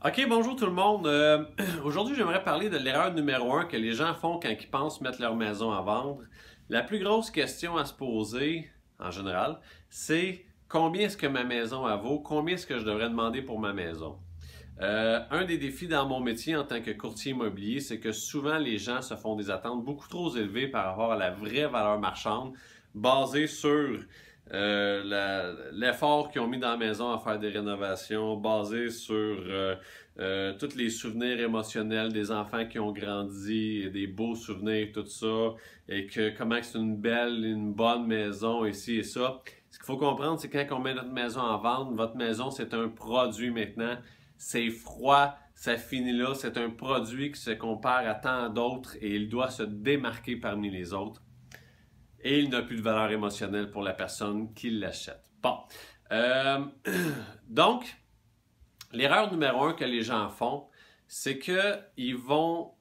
OK, bonjour tout le monde. Aujourd'hui, j'aimerais parler de l'erreur numéro 1 que les gens font quand ils pensent mettre leur maison à vendre. La plus grosse question à se poser, en général, c'est combien est-ce que ma maison vaut? Combien est-ce que je devrais demander pour ma maison? Un des défis dans mon métier en tant que courtier immobilier, c'est que souvent les gens se font des attentes beaucoup trop élevées par rapport à la vraie valeur marchande, basée sur l'effort qu'ils ont mis dans la maison à faire des rénovations, basé sur tous les souvenirs émotionnels des enfants qui ont grandi, et des beaux souvenirs, tout ça, et que comment c'est une belle, une bonne maison, ici et ça. Ce qu'il faut comprendre, c'est que quand on met notre maison en vente, votre maison, c'est un produit maintenant. C'est froid, ça finit là, c'est un produit qui se compare à tant d'autres et il doit se démarquer parmi les autres. Et il n'a plus de valeur émotionnelle pour la personne qui l'achète. Bon. Euh, donc, l'erreur numéro 1 que les gens font, c'est qu'ils vont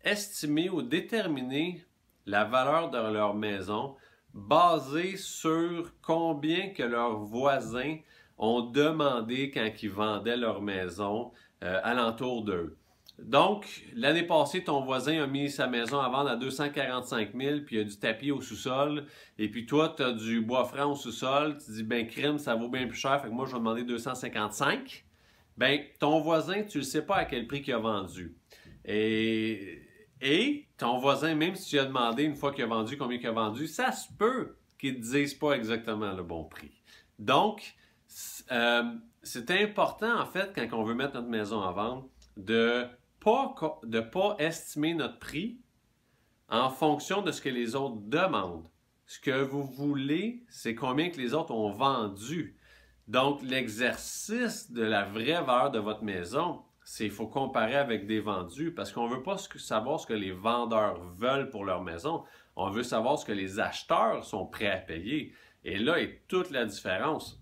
estimer ou déterminer la valeur de leur maison basée sur combien que leurs voisins ont demandé quand ils vendaient leur maison alentour d'eux. Donc, l'année passée, ton voisin a mis sa maison à vendre à 245 000, puis il y a du tapis au sous-sol, et puis toi, tu as du bois franc au sous-sol, tu dis, ben crime, ça vaut bien plus cher, fait que moi, je vais demander 255. Ben, ton voisin, tu ne sais pas à quel prix qu'il a vendu. Et ton voisin, même si tu as demandé une fois qu'il a vendu, combien il a vendu, ça se peut qu'il ne te dise pas exactement le bon prix. Donc, c'est important, en fait, quand on veut mettre notre maison à vendre, de pas estimer notre prix en fonction de ce que les autres demandent. Ce que vous voulez, c'est combien que les autres ont vendu. Donc, l'exercice de la vraie valeur de votre maison, c'est qu'il faut comparer avec des vendus parce qu'on ne veut pas savoir ce que les vendeurs veulent pour leur maison. On veut savoir ce que les acheteurs sont prêts à payer. Et là est toute la différence.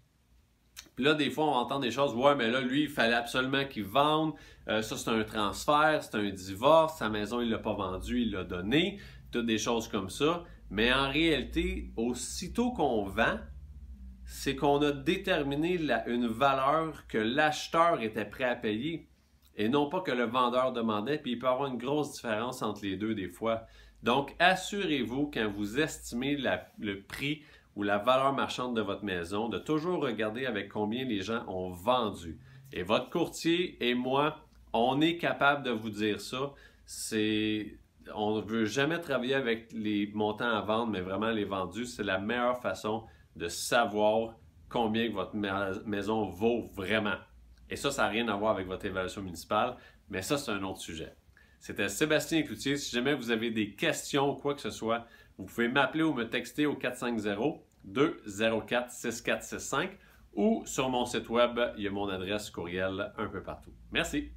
Puis là, des fois, on entend des choses, ouais, mais là, lui, il fallait absolument qu'il vende. Ça, c'est un transfert, c'est un divorce. Sa maison, il ne l'a pas vendue, il l'a donnée. Toutes des choses comme ça. Mais en réalité, aussitôt qu'on vend, c'est qu'on a déterminé une valeur que l'acheteur était prêt à payer et non pas que le vendeur demandait. Puis il peut y avoir une grosse différence entre les deux des fois. Donc, assurez-vous, quand vous estimez le prix ou la valeur marchande de votre maison, de toujours regarder avec combien les gens ont vendu. Et votre courtier et moi, on est capable de vous dire ça. On ne veut jamais travailler avec les montants à vendre, mais vraiment les vendus, c'est la meilleure façon de savoir combien que votre maison vaut vraiment. Et ça n'a rien à voir avec votre évaluation municipale, mais ça, c'est un autre sujet. C'était Sébastien Cloutier. Si jamais vous avez des questions ou quoi que ce soit, vous pouvez m'appeler ou me texter au 450-204-6465 ou sur mon site web, il y a mon adresse courriel un peu partout. Merci.